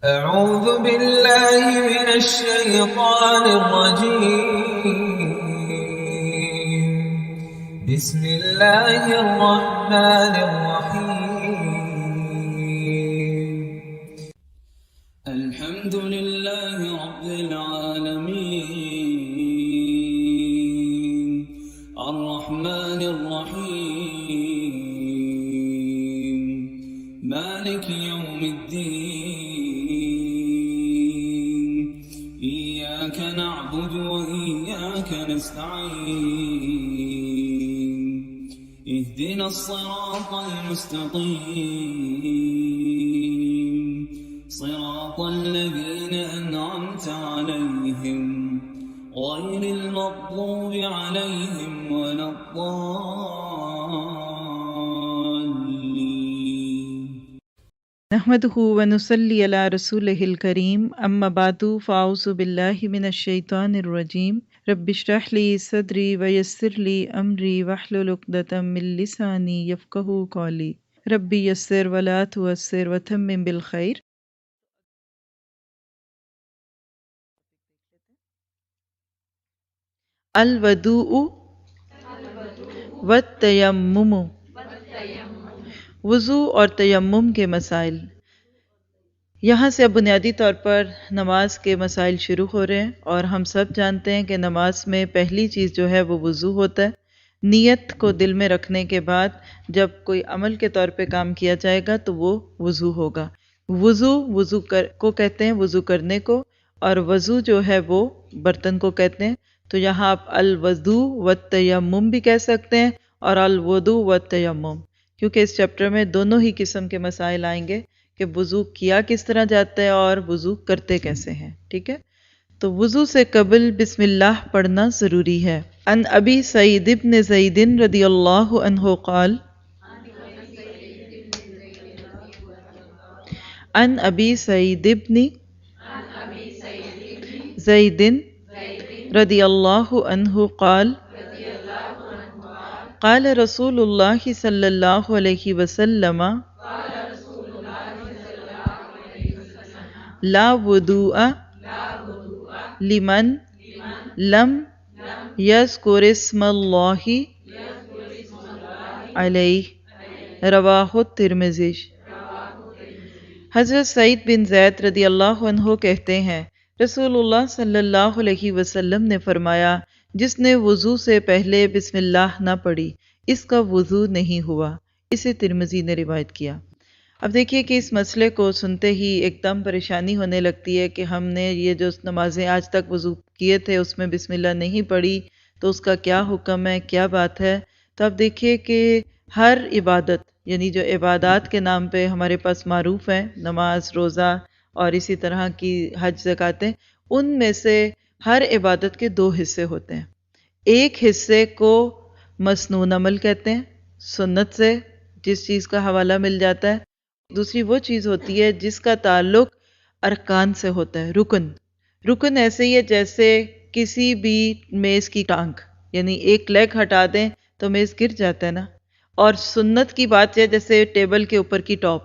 أعوذ بالله من الشيطان الرجيم. بسم الله الرحمن الرحيم. الحمد لله رب العالمين الرحمن الرحيم مالك يوم الدين إياك نعبد وإياك نستعين اهدنا الصراط المستقيم صراط الذين أنعمت عليهم غير المغضوب عليهم ولا الضالين. نحمده ونصلي على رسوله الكريم اما بعد فاعوذ بالله من الشيطان الرجيم رب اشرح لي صدري ويسر لي امري واحلل عقدة من لساني يفقهوا قولي ربي يسر ولا تعسر وتمم بالخير. الودوء والتیمم، وضو اور تیمم کے مسائل. یہاں سے اب بنیادی طور پر نماز کے مسائل شروع ہو رہے ہیں، اور ہم سب جانتے ہیں کہ نماز میں پہلی چیز جو ہے وہ وضو ہوتا ہے. نیت کو دل میں رکھنے کے بعد جب کوئی عمل کے طور پہ کام کیا جائے گا تو وہ وضو ہوگا. وضو کو کہتے ہیں وضو کرنے کو، اور وضو جو ہے وہ برتن کو کہتے ہیں. تو یہاں آپ الوضو والتیمم بھی کہہ سکتے ہیں اور الوضو والتیمم، کیونکہ اس چیپٹر میں دونوں ہی قسم کے مسائل آئیں گے کہ وضو کیا کس طرح جاتا ہے اور وضو کرتے کیسے ہیں. ٹھیک ہے، تو وضو سے قبل بسم اللہ پڑھنا ضروری ہے. ان ابی سعید بن زید رضی اللہ عنہ قال، ان ابی سعید بن زید رضی اللہ عنہ قال، قال رسول اللہ صلی اللہ علیہ وسلم لا وضوء لمن لم یذکر اسم اللہ علیہ، رواہ الترمذی. حضرت سعید بن زید رضی اللہ عنہ کہتے ہیں رسول اللہ صلی اللہ علیہ وسلم نے فرمایا، جس نے وضو سے پہلے بسم اللہ نہ پڑھی اس کا وضو نہیں ہوا. اسے ترمذی نے روایت کیا. اب دیکھیے کہ اس مسئلے کو سنتے ہی ایک دم پریشانی ہونے لگتی ہے کہ ہم نے یہ جو نمازیں آج تک وضو کیے تھے اس میں بسم اللہ نہیں پڑھی تو اس کا کیا حکم ہے، کیا بات ہے. تو اب دیکھیے کہ ہر عبادت، یعنی جو عبادات کے نام پہ ہمارے پاس معروف ہیں، نماز، روزہ اور اسی طرح کی حج، زکاتیں، ان میں سے ہر عبادت کے دو حصے ہوتے ہیں. ایک حصے کو مسنون عمل کہتے ہیں، سنت سے جس چیز کا حوالہ مل جاتا ہے. دوسری وہ چیز ہوتی ہے جس کا تعلق ارکان سے ہوتا ہے، رکن ایسے ہی ہے جیسے کسی بھی میز کی ٹانگ، یعنی ایک لیگ ہٹا دیں تو میز گر جاتا ہے نا. اور سنت کی بات ہے جیسے ٹیبل کے اوپر کی ٹاپ،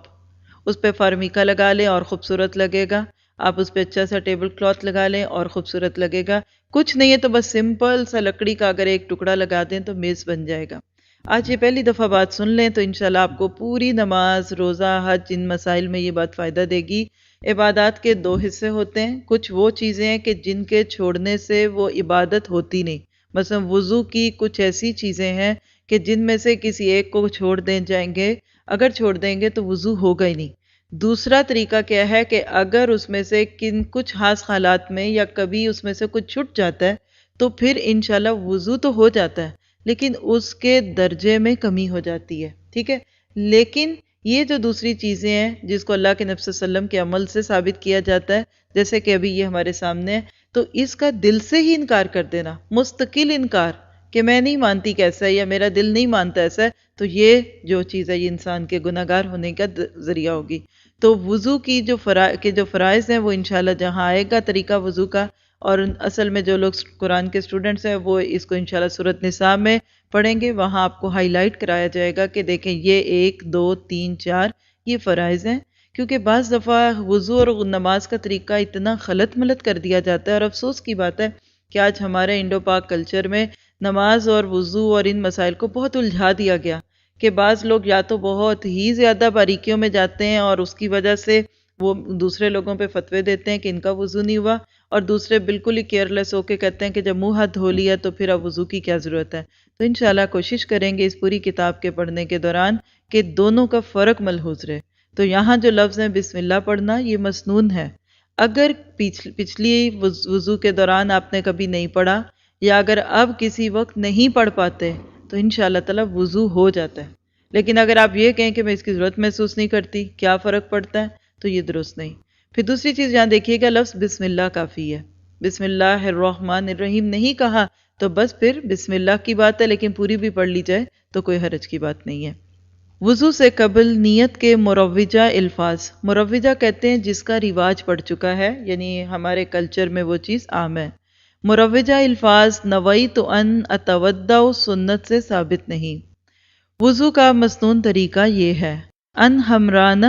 اس پہ فارمیکا لگا لیں اور خوبصورت لگے گا. آپ اس پہ اچھا سا ٹیبل کلاتھ لگا لیں اور خوبصورت لگے گا. کچھ نہیں ہے تو بس سمپل سا لکڑی کا اگر ایک ٹکڑا لگا دیں تو میز بن جائے گا. آج یہ پہلی دفعہ بات سن لیں تو انشاءاللہ آپ کو پوری نماز، روزہ، حج، ان مسائل میں یہ بات فائدہ دے گی. عبادات کے دو حصے ہوتے ہیں. کچھ وہ چیزیں ہیں کہ جن کے چھوڑنے سے وہ عبادت ہوتی نہیں. مثلا وضو کی کچھ ایسی چیزیں ہیں کہ جن میں سے کسی ایک کو چھوڑ دیں جائیں گے، اگر چھوڑ دیں گے تو وضو ہوگا ہی نہیں. دوسرا طریقہ کیا ہے کہ اگر اس میں سے کچھ خاص حالات میں یا کبھی اس میں سے کچھ چھٹ جاتا ہے تو پھر انشاءاللہ وضو تو ہو جاتا ہے لیکن اس کے درجے میں کمی ہو جاتی ہے. ٹھیک ہے، لیکن یہ جو دوسری چیزیں ہیں جس کو اللہ کے نبی صلی اللہ علیہ وسلم کے عمل سے ثابت کیا جاتا ہے، جیسے کہ ابھی یہ ہمارے سامنے ہے، تو اس کا دل سے ہی انکار کر دینا، مستقل انکار کہ میں نہیں مانتی کیسا ہے یا میرا دل نہیں مانتا ایسا ہے، تو یہ جو چیز ہے یہ انسان کے گناہ گار ہونے کا ذریعہ ہوگی. تو وضو کی جو فرائض ہیں وہ انشاءاللہ جہاں آئے گا طریقہ وضو کا، اور اصل میں جو لوگ قرآن کے اسٹوڈنٹس ہیں وہ اس کو انشاءاللہ سورۃ نساء میں پڑھیں گے، وہاں آپ کو ہائی لائٹ کرایا جائے گا کہ دیکھیں یہ 1 2 3 4 یہ فرائض ہیں کیونکہ بعض دفعہ وضو اور نماز کا طریقہ اتنا غلط ملت کر دیا جاتا ہے، اور افسوس کی بات ہے کہ آج ہمارے انڈو پاک کلچر میں نماز اور وضو اور ان مسائل کو بہت الجھا دیا گیا کہ بعض لوگ یا تو بہت ہی زیادہ باریکیوں میں جاتے ہیں اور اس کی وجہ سے وہ دوسرے لوگوں پہ فتوے دیتے ہیں کہ ان کا وضو نہیں ہوا، اور دوسرے بالکل ہی کیئرلیس ہو کے کہتے ہیں کہ جب منہ ہاتھ دھو لیا تو پھر اب وضو کی کیا ضرورت ہے۔ تو انشاءاللہ کوشش کریں گے اس پوری کتاب کے پڑھنے کے دوران کہ دونوں کا فرق ملحوظ رہے۔ تو یہاں جو لفظ ہے بسم اللہ پڑھنا، یہ مسنون ہے۔ اگر پچھلی وضو کے دوران آپ نے کبھی نہیں پڑھا، یا اگر اب کسی وقت نہیں پڑھ پاتے، تو انشاءاللہ تعالی وضو ہو جاتا ہے۔ لیکن اگر آپ یہ کہیں کہ میں اس کی ضرورت محسوس نہیں کرتی، کیا فرق پڑتا ہے، تو یہ درست نہیں۔ پھر دوسری چیز یہاں دیکھیے گا، لفظ بسم اللہ کافی ہے، بسم اللہ الرحمن الرحیم نہیں کہا تو بس پھر بسم اللہ کی بات ہے، لیکن پوری بھی پڑھ لی جائے تو کوئی حرج کی بات نہیں ہے۔ وضو سے قبل نیت کے مروجہ الفاظ، مروجہ کہتے ہیں جس کا رواج پڑ چکا ہے، یعنی ہمارے کلچر میں وہ چیز عام ہے۔ مروجہ الفاظ نویت ان اتودع سنت سے ثابت نہیں۔ وضو کا مسنون طریقہ یہ ہے، ان حمران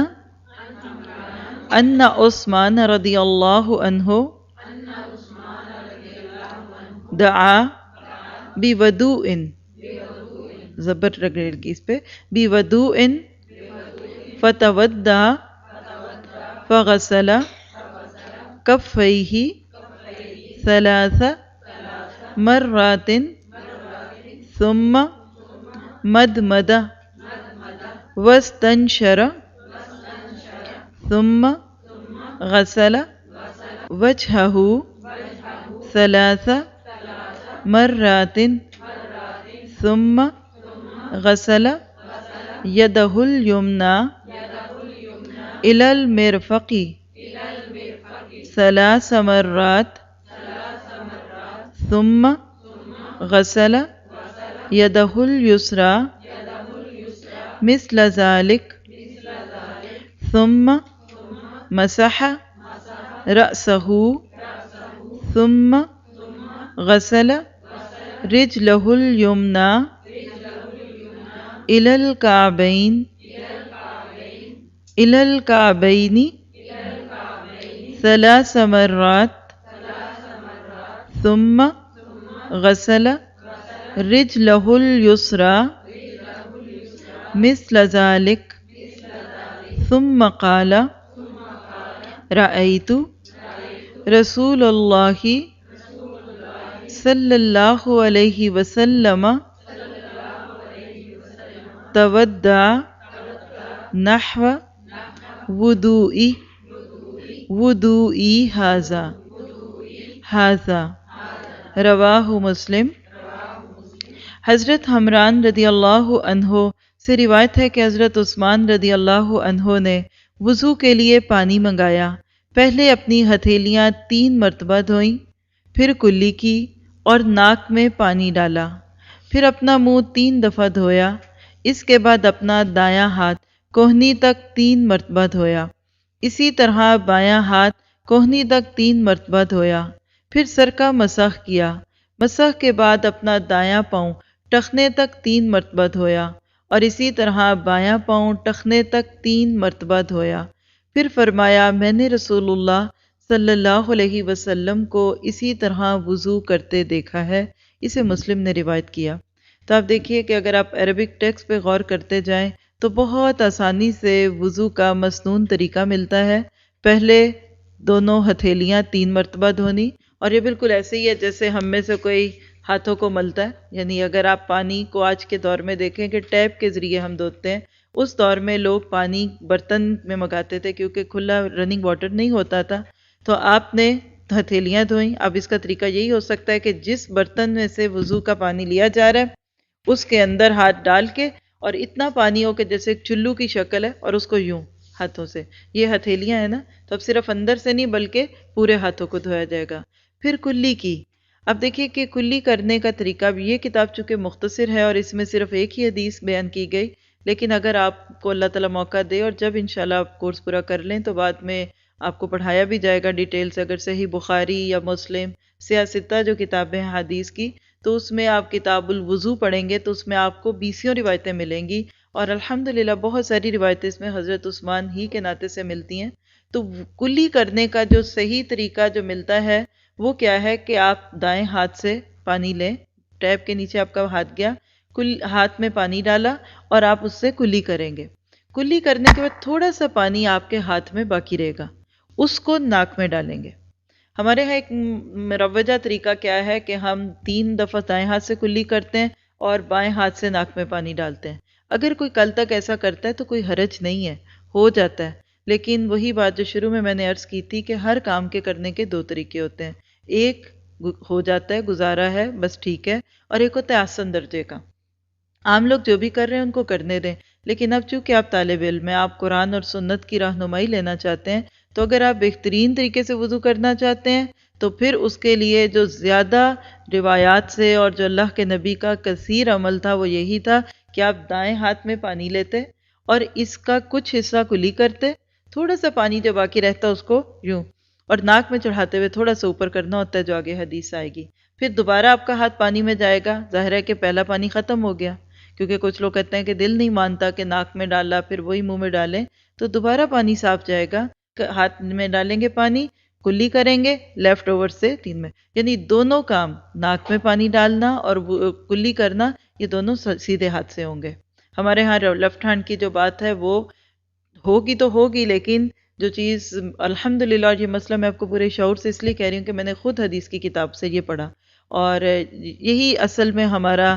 ان عثمان رضی اللہ عنہ دعا بودوء، زبر رگڑ کی اس پہ، بودوء فتودع فغسل کفیہ ثلاث مرات ثم مدمد واستنشر ثم غسل وجهه ثلاث مرات ثم غسل يده اليمنى إلى المرفق ثلاث مرات ثم غسل يده اليسرى مثل ذلك ثم مسح رأسه ثم غسل رجله اليمنى إلى الكعبين ثلاث مرات ثم غسل رجله اليسرى مثل ذلك ثم قال رأيت رسول الله صلی اللہ علیہ وسلم تودع نحو وضوئی ھذا رواہ مسلم۔ حضرت حمران رضی اللہ عنہ سے روایت ہے کہ حضرت عثمان رضی اللہ عنہ نے وضو کے لیے پانی منگایا، پہلے اپنی ہتھیلیاں 3 مرتبہ دھوئیں، پھر کلی کی اور ناک میں پانی ڈالا، پھر اپنا منہ 3 دفعہ دھویا، اس کے بعد اپنا دایاں ہاتھ کوہنی تک 3 مرتبہ دھویا، اسی طرح بایاں ہاتھ کوہنی تک 3 مرتبہ دھویا، پھر سر کا مسح کیا، مسح کے بعد اپنا دایاں پاؤں ٹخنے تک 3 مرتبہ دھویا، اور اسی طرح بایاں پاؤں ٹخنے تک 3 مرتبہ دھویا، پھر فرمایا میں نے رسول اللہ صلی اللہ علیہ وسلم کو اسی طرح وضو کرتے دیکھا ہے۔ اسے مسلم نے روایت کیا۔ تو آپ دیکھیے کہ اگر آپ عربک ٹیکسٹ پہ غور کرتے جائیں تو بہت آسانی سے وضو کا مسنون طریقہ ملتا ہے۔ پہلے دونوں ہتھیلیاں 3 مرتبہ دھونی، اور یہ بالکل ایسے ہی ہے جیسے ہم میں سے کوئی ہاتھوں کو ملتا ہے، یعنی اگر آپ پانی کو آج کے دور میں دیکھیں کہ ٹیپ کے ذریعے ہم دھوتے ہیں، اس دور میں لوگ پانی برتن میں منگاتے تھے کیونکہ کھلا رننگ واٹر نہیں ہوتا تھا، تو آپ نے ہتھیلیاں دھوئیں۔ اب اس کا طریقہ یہی ہو سکتا ہے کہ جس برتن میں سے وضو کا پانی لیا جا رہا ہے اس کے اندر ہاتھ ڈال کے، اور اتنا پانی ہو کہ جیسے ایک چلو کی شکل ہے، اور اس کو یوں ہاتھوں سے، یہ ہتھیلیاں ہیں نا، تو اب صرف اندر سے نہیں بلکہ پورے ہاتھوں کو دھویا جائے گا۔ پھر کلی کی، اب دیکھیے کہ کلی کرنے کا طریقہ، اب یہ کتاب چونکہ مختصر ہے اور اس میں صرف ایک ہی حدیث بیان کی گئی، لیکن اگر آپ کو اللہ تعالیٰ موقع دے اور جب انشاءاللہ آپ کورس پورا کر لیں تو بعد میں آپ کو پڑھایا بھی جائے گا ڈیٹیل سے، اگر صحیح بخاری یا مسلم، سیاہ ستہ جو کتابیں ہیں حدیث کی، تو اس میں آپ کتاب الوضو پڑھیں گے تو اس میں آپ کو 20 روایتیں ملیں گی، اور الحمدللہ بہت ساری روایتیں اس میں حضرت عثمان ہی کے ناطے سے ملتی ہیں۔ تو کلی کرنے کا جو صحیح طریقہ جو ملتا ہے وہ کیا ہے کہ آپ دائیں ہاتھ سے پانی لیں، ٹیپ کے نیچے آپ کا ہاتھ گیا، ہاتھ میں پانی ڈالا اور آپ اس سے کلی کریں گے۔ کلی کرنے کے بعد تھوڑا سا پانی آپ کے ہاتھ میں باقی رہے گا، اس کو ناک میں ڈالیں گے۔ ہمارے ہاں ایک مروجہ طریقہ کیا ہے کہ ہم 3 دفعہ دائیں ہاتھ سے کلی کرتے ہیں اور بائیں ہاتھ سے ناک میں پانی ڈالتے ہیں۔ اگر کوئی کل تک ایسا کرتا ہے تو کوئی حرج نہیں ہے، ہو جاتا ہے، لیکن وہی بات جو شروع میں نے عرض کی تھی کہ ہر کام کے کرنے کے 2 طریقے ہوتے ہیں، ایک ہو جاتا ہے، گزارا ہے، بس ٹھیک ہے، اور ایک ہوتا ہے آسن درجے کا۔ عام لوگ جو بھی کر رہے ہیں ان کو کرنے دیں، لیکن اب چونکہ آپ طالب علم ہیں، آپ قرآن اور سنت کی رہنمائی لینا چاہتے ہیں، تو اگر آپ بہترین طریقے سے وضو کرنا چاہتے ہیں تو پھر اس کے لیے جو زیادہ روایات سے اور جو اللہ کے نبی کا کثیر عمل تھا وہ یہی تھا کہ آپ دائیں ہاتھ میں پانی لیتے اور اس کا کچھ حصہ کلی کرتے، تھوڑا سا پانی جو باقی رہتا اس کو یوں اور ناک میں چڑھاتے ہوئے تھوڑا سا اوپر کرنا ہوتا ہے، جو آگے حدیث آئے گی۔ پھر دوبارہ آپ کا ہاتھ پانی میں جائے گا، ظاہر ہے کہ پہلا پانی ختم ہو گیا، کیونکہ کچھ لوگ کہتے ہیں کہ دل نہیں مانتا کہ ناک میں ڈالا پھر وہی منہ میں ڈالیں، تو دوبارہ پانی صاف جائے گا، ہاتھ میں ڈالیں گے پانی، کلی کریں گے لیفٹ اوور سے 3 میں، یعنی دونوں کام ناک میں پانی ڈالنا اور کلی کرنا یہ دونوں سیدھے ہاتھ سے ہوں گے۔ ہمارے ہاں لیفٹ ہینڈ کی جو بات ہے وہ ہوگی تو ہوگی، لیکن جو چیز الحمدللہ، اور یہ مسئلہ میں آپ کو پورے شعور سے اس لیے کہہ رہی ہوں کہ میں نے خود حدیث کی کتاب سے یہ پڑھا، اور یہی اصل میں ہمارا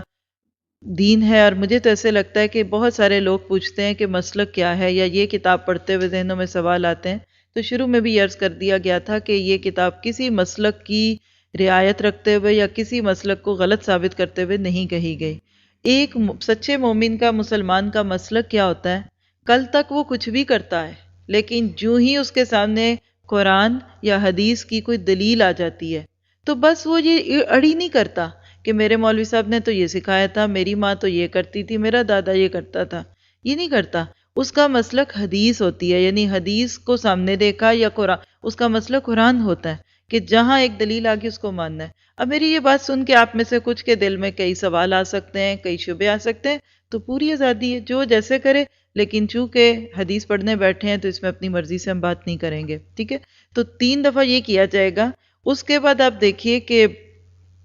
دین ہے۔ اور مجھے تو ایسے لگتا ہے کہ بہت سارے لوگ پوچھتے ہیں کہ مسلک کیا ہے، یا یہ کتاب پڑھتے ہوئے ذہنوں میں سوال آتے ہیں، تو شروع میں بھی عرض کر دیا گیا تھا کہ یہ کتاب کسی مسلک کی رعایت رکھتے ہوئے یا کسی مسلک کو غلط ثابت کرتے ہوئے نہیں کہی گئی۔ ایک سچے مومن کا، مسلمان کا مسلک کیا ہوتا ہے؟ کل تک وہ کچھ بھی کرتا ہے، لیکن جو ہی اس کے سامنے قرآن یا حدیث کی کوئی دلیل آ جاتی ہے تو بس وہ یہ اڑی نہیں کرتا کہ میرے مولوی صاحب نے تو یہ سکھایا تھا، میری ماں تو یہ کرتی تھی، میرا دادا یہ کرتا تھا، یہ نہیں کرتا۔ اس کا مسلک حدیث ہوتی ہے، یعنی حدیث کو سامنے دیکھا، یا قرآن، اس کا مسلک قرآن ہوتا ہے کہ جہاں ایک دلیل آگی اس کو ماننا ہے۔ اب میری یہ بات سن کے آپ میں سے کچھ کے دل میں کئی سوال آ سکتے ہیں، کئی شبہے آ سکتے ہیں، تو پوری آزادی ہے، جو جیسے کرے، لیکن چونکہ حدیث پڑھنے بیٹھے ہیں تو اس میں اپنی مرضی سے ہم بات نہیں کریں گے، ٹھیک ہے؟ تو 3 دفعہ یہ کیا جائے گا۔ اس کے بعد آپ دیکھیے کہ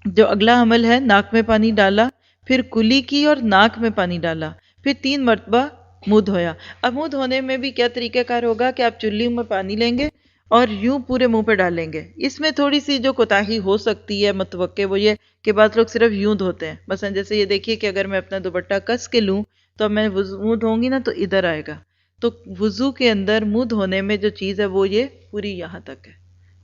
جو اگلا عمل ہے، ناک میں پانی ڈالا، پھر کلی کی اور ناک میں پانی ڈالا، پھر 3 مرتبہ منہ دھویا۔ اب منہ دھونے میں بھی کیا طریقہ کار ہوگا کہ آپ چلی میں پانی لیں گے اور یوں پورے منہ پہ ڈالیں گے۔ اس میں تھوڑی سی جو کوتاہی ہو سکتی ہے متوقع وہ یہ کہ بعض لوگ صرف یوں دھوتے ہیں، مثلا جیسے یہ دیکھیے کہ اگر میں اپنا دوپٹہ کس کے لوں تو اب میں منہ دھوں گی نا تو ادھر آئے گا، تو وضو کے اندر منہ دھونے میں جو چیز ہے وہ یہ پوری یہاں تک ہے،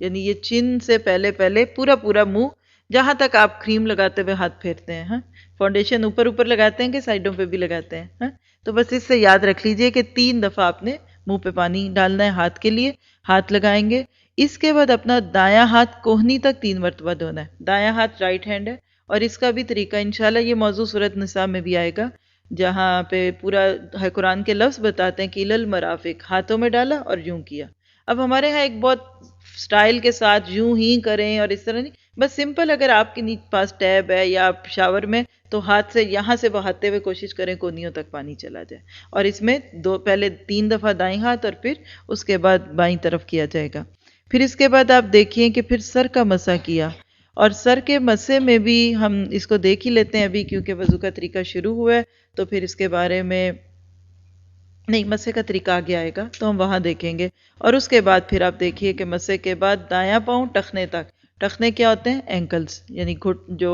یعنی یہ چن سے پہلے پورا منہ، جہاں تک آپ کریم لگاتے ہوئے ہاتھ پھیرتے ہیں، ہاں فاؤنڈیشن اوپر لگاتے ہیں کہ سائڈوں پہ بھی لگاتے ہیں، ہاں تو بس اس سے یاد رکھ لیجئے کہ 3 دفعہ آپ نے منہ پہ پانی ڈالنا ہے ہاتھ کے لیے، ہاتھ لگائیں گے۔ اس کے بعد اپنا دایاں ہاتھ کوہنی تک 3 مرتبہ دھونا ہے، دایاں ہاتھ رائٹ ہینڈ ہے، اور اس کا بھی طریقہ انشاءاللہ یہ موضوع سورۃ نساء میں بھی آئے گا، جہاں پہ پورا قرآن کے لفظ بتاتے ہیں کہ اِلَى الْمَرَافِقِ، ہاتھوں میں ڈالا اور یوں کیا۔ اب ہمارے ہاں ایک بہت سٹائل کے ساتھ یوں ہی کریں اور اس طرح نہیں، بس سمپل، اگر آپ کے پاس ٹیب ہے یا آپ شاور میں تو ہاتھ سے یہاں سے بہاتے ہوئے کوشش کریں کونیوں تک پانی چلا جائے، اور اس میں پہلے 3 دفعہ دائیں ہاتھ اور پھر اس کے بعد بائیں طرف کیا جائے گا۔ پھر اس کے بعد آپ دیکھیں کہ پھر سر کا مسح کیا، اور سر کے مسح میں بھی ہم اس کو دیکھ ہی لیتے ہیں ابھی، کیونکہ وضو کا طریقہ شروع ہوا ہے تو پھر اس کے بارے میں نہیں، مسح کا طریقہ آگے آئے گا تو ہم وہاں دیکھیں گے۔ اور اس کے بعد پھر آپ دیکھیے کہ مسح کے بعد دایاں پاؤں ٹخنے تک، ٹخنے کیا ہوتے ہیں؟ اینکلز، یعنی گھٹ جو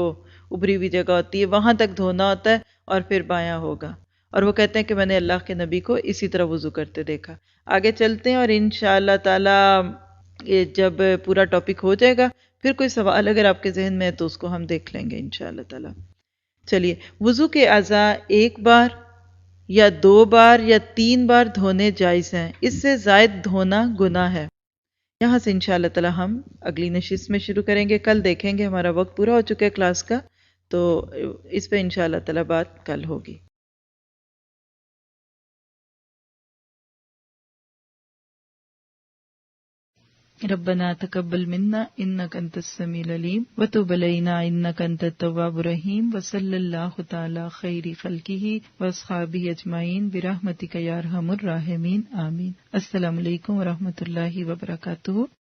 ابری ہوئی جگہ ہوتی ہے وہاں تک دھونا ہوتا ہے، اور پھر بایاں ہوگا۔ اور وہ کہتے ہیں کہ میں نے اللہ کے نبی کو اسی طرح وضو کرتے دیکھا۔ آگے چلتے ہیں، اور انشاءاللہ تعالی جب پورا ٹاپک ہو جائے گا پھر کوئی سوال اگر آپ کے ذہن میں ہے تو اس کو ہم دیکھ لیں گے انشاءاللہ تعالی۔ چلیے، وضو کے اعضاء 1 بار یا 2 بار یا 3 بار دھونے جائز ہیں، اس سے زائد دھونا گناہ ہے۔ یہاں سے انشاءاللہ تعالی ہم اگلی نشست میں شروع کریں گے، کل دیکھیں گے، ہمارا وقت پورا ہو چکا ہے کلاس کا، تو اس پہ انشاءاللہ تعالی بات کل ہوگی۔ ربنا تقبل منا انك انت السميع العليم وتب علينا انك انت التواب الرحيم وصلى الله تعالى خير خلقه واصحابه اجمعين برحمتك يا ارحم الراحمين آمين۔ السلام علیکم ورحمۃ اللہ وبرکاتہ۔